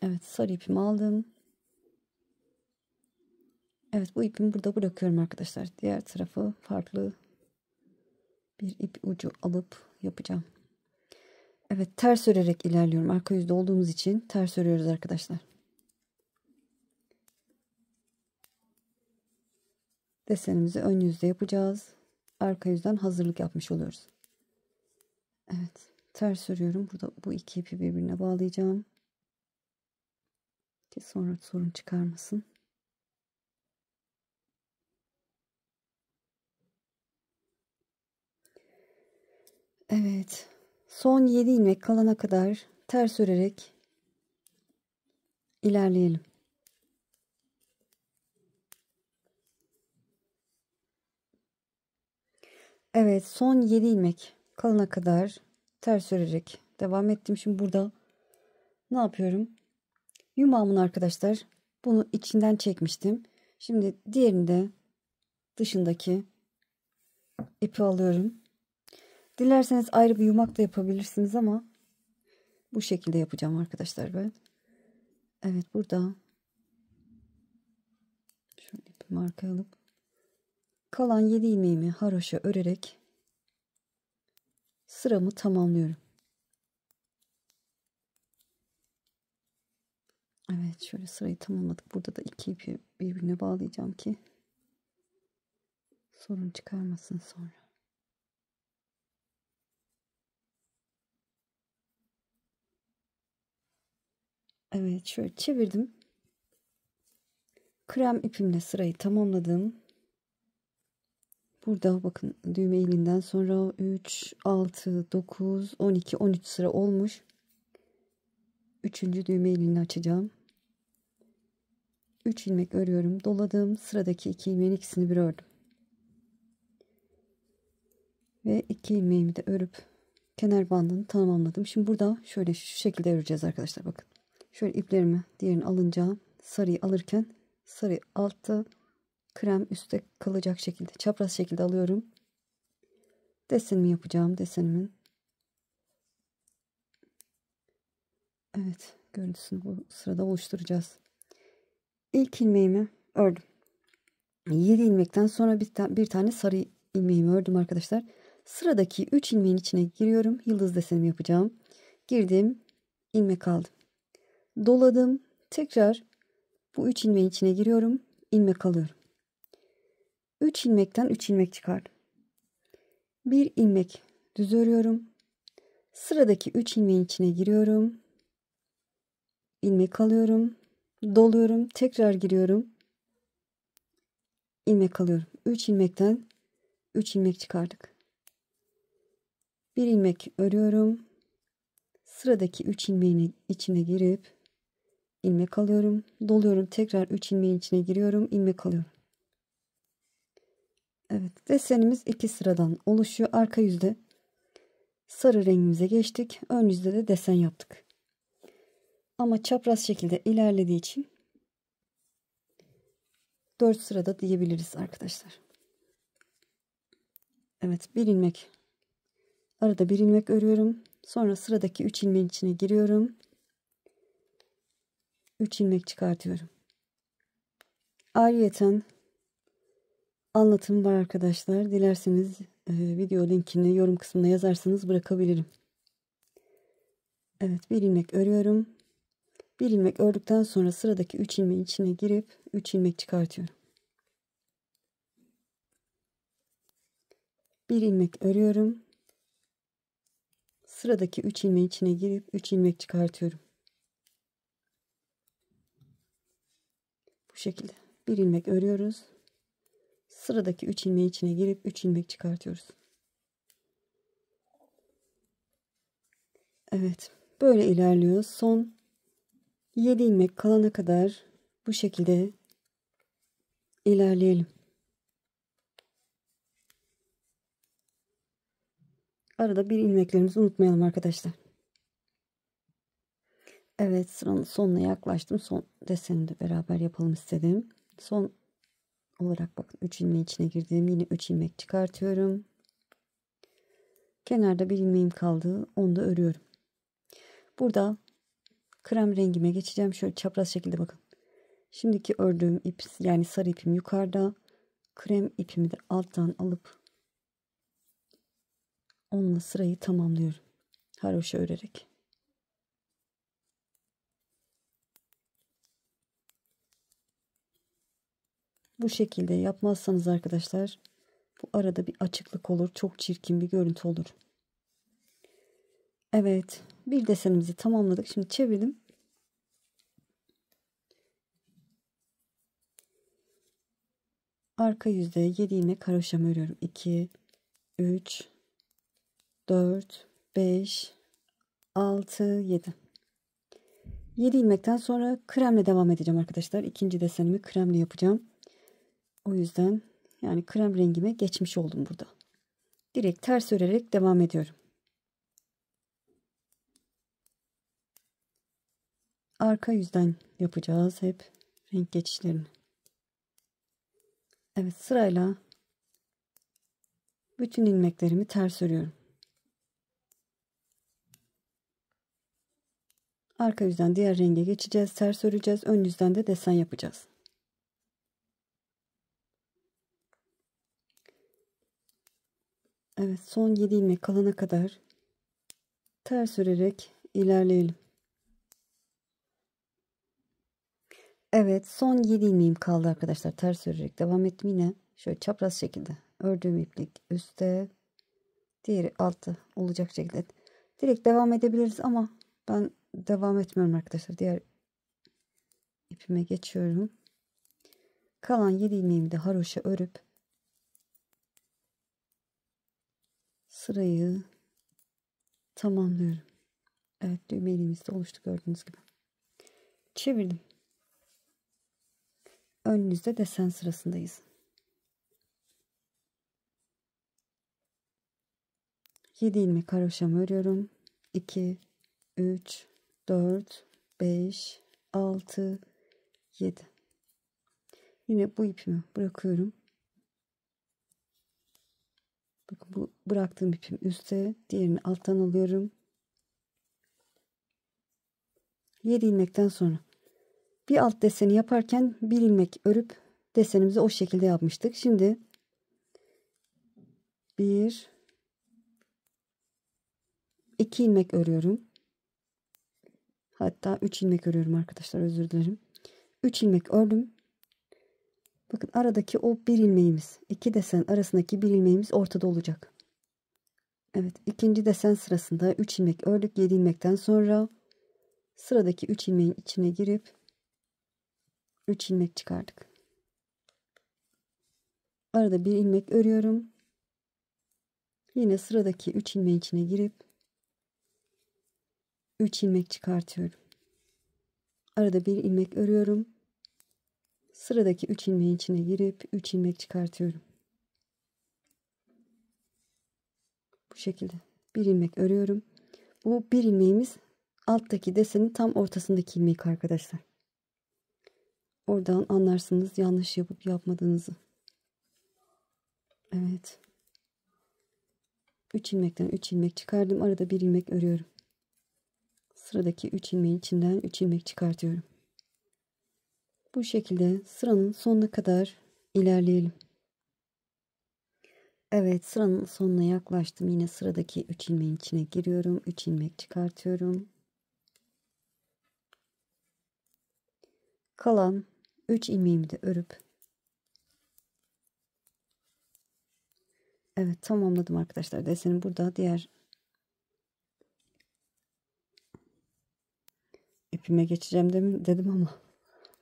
Evet, sarı ipimi aldım. Evet, bu ipimi burada bırakıyorum arkadaşlar. Diğer tarafı farklı bir ip ucu alıp yapacağım. Evet, ters örerek ilerliyorum. Arka yüzde olduğumuz için ters örüyoruz arkadaşlar. Desenimizi ön yüzde yapacağız. Arka yüzden hazırlık yapmış oluyoruz. Evet, ters örüyorum. Burada bu iki ipi birbirine bağlayacağım ki sonra sorun çıkarmasın. Evet, son 7 ilmek kalana kadar ters örerek ilerleyelim. Evet, son 7 ilmek kalana kadar ters örerek devam ettim. Şimdi burada ne yapıyorum? Yumağımın arkadaşlar, bunu içinden çekmiştim. Şimdi diğerini de dışındaki ipi alıyorum. Dilerseniz ayrı bir yumak da yapabilirsiniz ama bu şekilde yapacağım arkadaşlar ben. Evet, burada şöyle ipimi arkaya alıp kalan 7 ilmeğimi haroşa örerek sıramı tamamlıyorum. Evet, şöyle sırayı tamamladık. Burada da iki ipi birbirine bağlayacağım ki sorun çıkarmasın sonra. Evet, şöyle çevirdim. Krem ipimle sırayı tamamladım. Burada bakın, düğme iliğinden sonra 3, 6, 9, 12, 13 sıra olmuş. 3. düğme iliğini açacağım. 3 ilmek örüyorum. Doladım. Sıradaki 2 ilmeğin ikisini bir ördüm. Ve 2 ilmeğimi de örüp kenar bandını tamamladım. Şimdi burada şöyle şu şekilde öreceğiz arkadaşlar, bakın. Şöyle iplerimi diğerini alınca sarıyı alırken sarı altta, krem üstte kalacak şekilde çapraz şekilde alıyorum. Desenimi yapacağım, desenimin. Evet, görüntüsünü bu sırada oluşturacağız. İlk ilmeğimi ördüm. 7 ilmekten sonra bir tane sarı ilmeğimi ördüm arkadaşlar. Sıradaki 3 ilmeğin içine giriyorum. Yıldız desenimi yapacağım. Girdim, ilmek aldım. Doladım. Tekrar bu 3 ilmeğin içine giriyorum. İlmek alıyorum. 3 ilmekten 3 ilmek çıkardım. 1 ilmek düz örüyorum. Sıradaki 3 ilmeğin içine giriyorum. İlmek alıyorum. Doluyorum. Tekrar giriyorum. İlmek alıyorum. 3 ilmekten 3 ilmek çıkardık. 1 ilmek örüyorum. Sıradaki 3 ilmeğin içine girip ilmek alıyorum. Doluyorum. Tekrar 3 ilmeğin içine giriyorum. İlmek alıyorum. Evet, desenimiz 2 sıradan oluşuyor. Arka yüzde sarı rengimize geçtik. Ön yüzde de desen yaptık. Ama çapraz şekilde ilerlediği için 4 sırada diyebiliriz arkadaşlar. Evet, bir ilmek. Arada bir ilmek örüyorum. Sonra sıradaki 3 ilmeğin içine giriyorum. 3 ilmek çıkartıyorum. Ayrıyeten anlatım var arkadaşlar. Dilerseniz video linkini yorum kısmına yazarsanız bırakabilirim. Evet, bir ilmek örüyorum. Bir ilmek ördükten sonra sıradaki 3 ilmeğin içine girip 3 ilmek çıkartıyorum. Bir ilmek örüyorum. Sıradaki 3 ilmeğin içine girip 3 ilmek çıkartıyorum. Bu şekilde bir ilmek örüyoruz. Sıradaki 3 ilmeğin içine girip 3 ilmek çıkartıyoruz. Evet, böyle ilerliyor. Son 7 ilmek kalana kadar bu şekilde ilerleyelim. Arada bir ilmeklerimizi unutmayalım arkadaşlar. Evet, sıranın sonuna yaklaştım. Son deseni de beraber yapalım istedim. Son olarak bakın 3 ilmeğin içine girdim. Yine 3 ilmek çıkartıyorum. Kenarda bir ilmeğim kaldı. Onu da örüyorum. Burada krem rengime geçeceğim. Şöyle çapraz şekilde bakın. Şimdiki ördüğüm ip, yani sarı ipim yukarıda. Krem ipimi de alttan alıp onunla sırayı tamamlıyorum. Haroşa örerek. Bu şekilde yapmazsanız arkadaşlar bu arada bir açıklık olur. Çok çirkin bir görüntü olur. Evet, bir desenimizi tamamladık. Şimdi çevirdim. Arka yüzde 7 ilmek haroşamı örüyorum. 2, 3, 4, 5, 6, 7. 7 ilmekten sonra kremle devam edeceğim arkadaşlar. İkinci desenimi kremle yapacağım. O yüzden yani krem rengime geçmiş oldum burada. Direkt ters örerek devam ediyorum. Arka yüzden yapacağız hep renk geçişlerini. Evet, sırayla bütün ilmeklerimi ters örüyorum. Arka yüzden diğer renge geçeceğiz. Ters öreceğiz. Ön yüzden de desen yapacağız. Evet, son 7 ilmek kalana kadar ters örerek ilerleyelim. Evet, son 7 ilmeğim kaldı arkadaşlar. Ters örerek devam ettim yine. Şöyle çapraz şekilde ördüğüm iplik üstte, diğeri altta olacak şekilde. Direkt devam edebiliriz ama ben devam etmiyorum arkadaşlar. Diğer ipime geçiyorum. Kalan 7 ilmeğimi de haroşa örüp sırayı tamamlıyorum. Evet, düğmeliğimiz de oluştu gördüğünüz gibi. Çevirdim. Ön yüzde desen sırasındayız. 7 ilmek haroşamı örüyorum. 2, 3, 4, 5, 6, 7. Yine bu ipimi bırakıyorum. Bakın bu bıraktığım ipim üstte, diğerini alttan alıyorum. 7 ilmekten sonra bir alt deseni yaparken bir ilmek örüp desenimizi o şekilde yapmıştık. Şimdi 1, 2 ilmek örüyorum. Hatta 3 ilmek örüyorum arkadaşlar, özür dilerim. 3 ilmek ördüm. Bakın aradaki o bir ilmeğimiz, iki desen arasındaki bir ilmeğimiz ortada olacak. Evet, ikinci desen sırasında 3 ilmek ördük. 7 ilmekten sonra sıradaki 3 ilmeğin içine girip 3 ilmek çıkardık. Arada bir ilmek örüyorum. Yine sıradaki 3 ilmeğin içine girip 3 ilmek çıkartıyorum. Arada bir ilmek örüyorum. Sıradaki 3 ilmeğin içine girip 3 ilmek çıkartıyorum. Bu şekilde bir ilmek örüyorum. Bu bir ilmeğimiz alttaki desenin tam ortasındaki ilmek arkadaşlar. Oradan anlarsınız yanlış yapıp yapmadığınızı. Evet. 3 ilmekten 3 ilmek çıkardım. Arada 1 ilmek örüyorum. Sıradaki 3 ilmeğin içinden 3 ilmek çıkartıyorum. Bu şekilde sıranın sonuna kadar ilerleyelim. Evet, sıranın sonuna yaklaştım. Yine sıradaki 3 ilmeğin içine giriyorum. 3 ilmek çıkartıyorum. Kalan 3 ilmeğimi de örüp evet, tamamladım arkadaşlar. Desenim burada. Diğer ipime geçeceğim dedim ama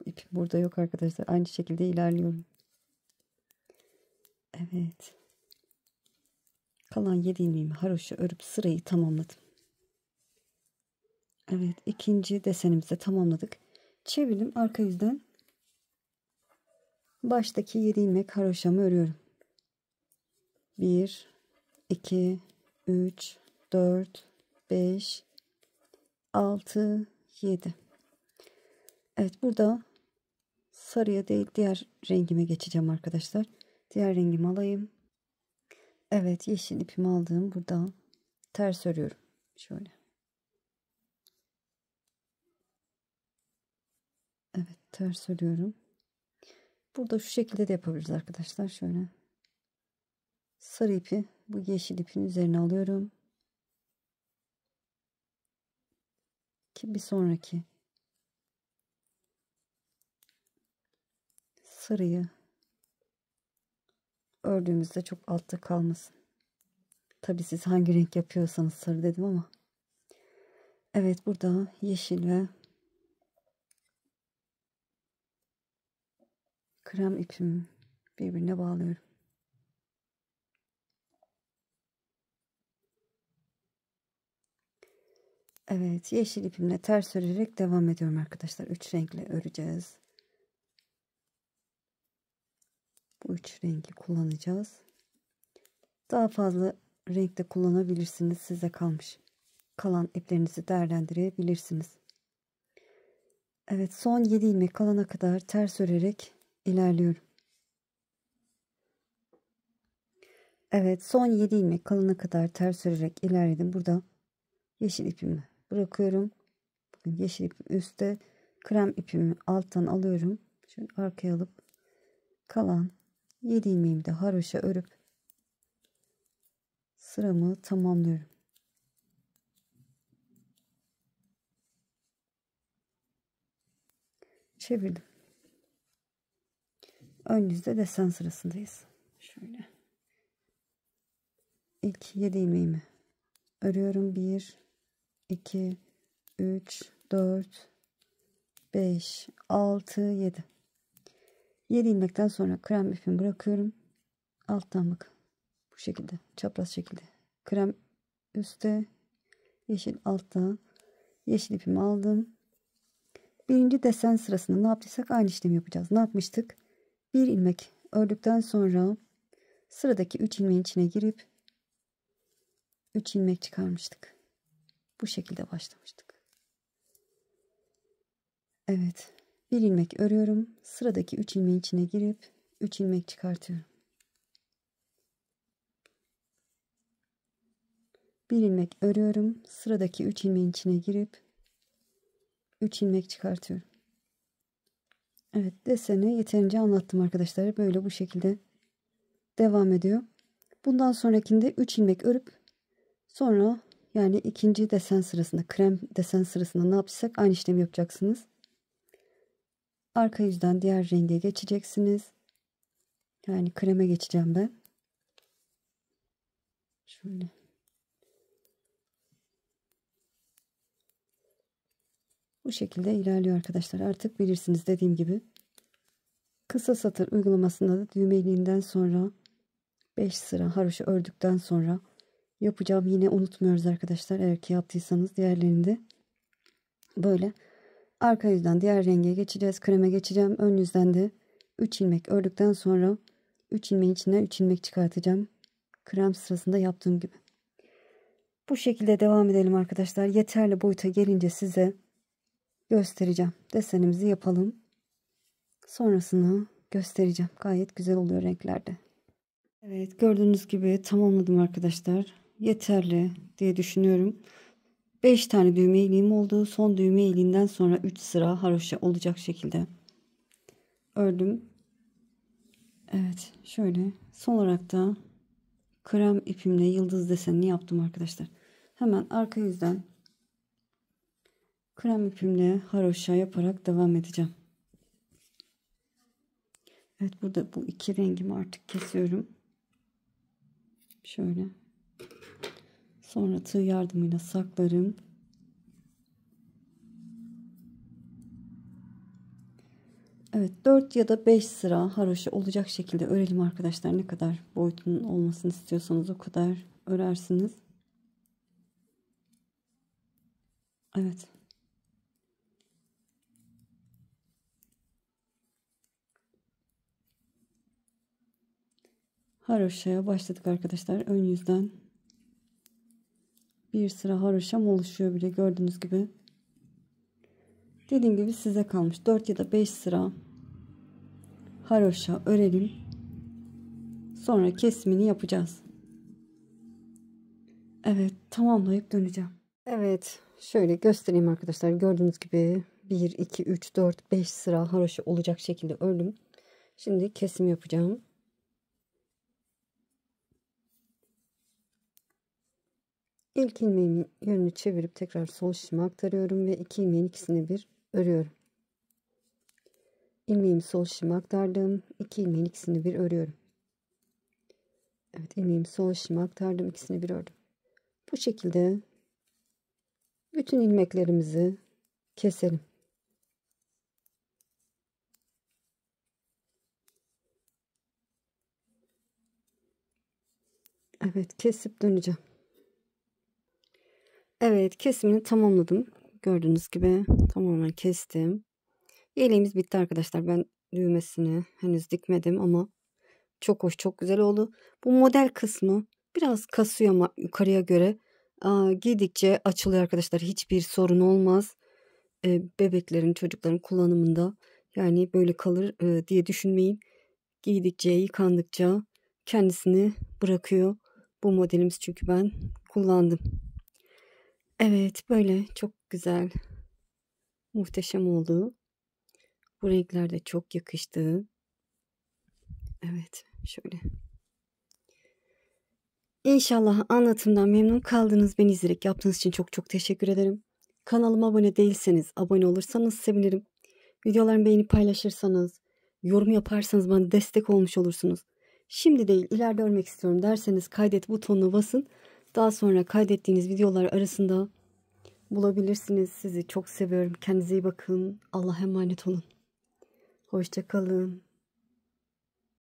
ipim burada yok arkadaşlar. Aynı şekilde ilerliyorum. Evet. Kalan 7 ilmeğimi haroşa örüp sırayı tamamladım. Evet, ikinci desenimizi de tamamladık. Çevirdim arka yüzden. Baştaki 7 ilmek haroşamı örüyorum. 1 2 3 4 5 6 7. Evet, burada sarıya değil diğer rengime geçeceğim arkadaşlar. Diğer rengimi alayım. Evet, yeşil ipimi aldım. Burada ters örüyorum. Şöyle. Evet, ters örüyorum. Burada şu şekilde de yapabiliriz arkadaşlar. Şöyle. Sarı ipi bu yeşil ipin üzerine alıyorum. Ki bir sonraki sarıyı ördüğümüzde çok altta kalmasın. Tabii siz hangi renk yapıyorsanız sarı dedim ama. Evet, burada yeşil ve krem ipimi birbirine bağlıyorum. Evet, yeşil ipimle ters örerek devam ediyorum arkadaşlar. 3 renkle öreceğiz. Bu 3 rengi kullanacağız. Daha fazla renkte kullanabilirsiniz. Size kalmış. Kalan iplerinizi değerlendirebilirsiniz. Evet, son 7 ilmek kalana kadar ters örerek ilerliyorum. Evet, son 7 ilmek kalana kadar ters örerek ilerledim. Burada yeşil ipimi bırakıyorum. Bakın, yeşil ipim üstte, krem ipimi alttan alıyorum. Şöyle arkaya alıp kalan 7 ilmeğimi de haroşa örüp sıramı tamamlıyorum. Çevirdim. Ön yüzde desen sırasındayız. Şöyle. İlk 7 ilmeğimi örüyorum. 1 2 3 4 5 6 7. 7 ilmekten sonra krem ipimi bırakıyorum. Alttan bakın. Bu şekilde. Çapraz şekilde. Krem üstte, yeşil altta. Yeşil ipimi aldım. Birinci desen sırasında ne yaptıysak aynı işlemi yapacağız. Ne yapmıştık? Bir ilmek ördükten sonra sıradaki 3 ilmeğin içine girip 3 ilmek çıkarmıştık. Bu şekilde başlamıştık. Evet. Bir ilmek örüyorum. Sıradaki 3 ilmeğin içine girip 3 ilmek çıkartıyorum. Bir ilmek örüyorum. Sıradaki 3 ilmeğin içine girip 3 ilmek çıkartıyorum. Evet, deseni yeterince anlattım arkadaşlar. Böyle bu şekilde devam ediyor. Bundan sonrakinde 3 ilmek örüp sonra, yani ikinci desen sırasında, krem desen sırasında ne yapacaksak aynı işlemi yapacaksınız. Arka yüzden diğer renge geçeceksiniz. Yani kreme geçeceğim ben. Şöyle. Bu şekilde ilerliyor arkadaşlar. Artık bilirsiniz, dediğim gibi. Kısa satır uygulamasında da düğmeliğinden sonra 5 sıra haroşa ördükten sonra yapacağım. Yine unutmuyoruz arkadaşlar. Eğer ki yaptıysanız diğerlerinde böyle arka yüzden diğer renge geçeceğiz. Kreme geçeceğim. Ön yüzden de 3 ilmek ördükten sonra 3 ilmeğin içinden 3 ilmek çıkartacağım. Krem sırasında yaptığım gibi. Bu şekilde devam edelim arkadaşlar. Yeterli boyuta gelince size göstereceğim. Desenimizi yapalım. Sonrasını göstereceğim. Gayet güzel oluyor renklerde. Evet, gördüğünüz gibi tamamladım arkadaşlar. yeterli diye düşünüyorum. 5 tane düğme iliğim oldu. Son düğme iliğinden sonra 3 sıra haroşa olacak şekilde ördüm. Evet, şöyle son olarak da krem ipimle yıldız desenini yaptım arkadaşlar. Hemen arka yüzden krem ipimle haroşa yaparak devam edeceğim. Evet, burada bu iki rengimi artık kesiyorum. Şöyle. Sonra tığ yardımıyla saklarım. Evet, 4 ya da 5 sıra haroşa olacak şekilde örelim arkadaşlar. Ne kadar boyutunun olmasını istiyorsanız o kadar örersiniz. Evet. Haroşaya başladık arkadaşlar. Ön yüzden bir sıra haroşam oluşuyor bile, gördüğünüz gibi. Dediğim gibi size kalmış. 4 ya da 5 sıra haroşa örelim. Sonra kesimini yapacağız. Evet, tamamlayıp döneceğim. Evet, şöyle göstereyim arkadaşlar. Gördüğünüz gibi 1, 2, 3, 4, 5 sıra haroşa olacak şekilde ördüm. Şimdi kesim yapacağım. İlk ilmeğimin yönünü çevirip tekrar sol şişime aktarıyorum ve iki ilmeğin ikisini bir örüyorum. İlmeğimi sol şişime aktardım. İki ilmeğin ikisini bir örüyorum. Evet, ilmeğimi sol şişime aktardım. İkisini bir ördüm. Bu şekilde bütün ilmeklerimizi keselim. Evet, kesip döneceğim. Evet, kesimini tamamladım. Gördüğünüz gibi tamamen kestim. Yeleğimiz bitti arkadaşlar. Ben düğmesini henüz dikmedim ama çok hoş, çok güzel oldu. Bu model kısmı biraz kasıyor ama yukarıya göre giydikçe açılıyor arkadaşlar. Hiçbir sorun olmaz. Bebeklerin, çocukların kullanımında yani böyle kalır diye düşünmeyin. Giydikçe, yıkandıkça kendisini bırakıyor. Bu modelimiz çünkü ben kullandım. Evet, böyle çok güzel, muhteşem oldu. Bu renkler de çok yakıştı. Evet, şöyle. İnşallah anlatımdan memnun kaldınız. Beni izleyerek yaptığınız için çok çok teşekkür ederim. Kanalıma abone değilseniz abone olursanız sevinirim. Videolarımı beğenip paylaşırsanız, yorum yaparsanız bana destek olmuş olursunuz. Şimdi değil, ileride örmek istiyorum derseniz kaydet butonuna basın. Daha sonra kaydettiğiniz videolar arasında bulabilirsiniz. Sizi çok seviyorum. Kendinize iyi bakın. Allah'a emanet olun. Hoşça kalın.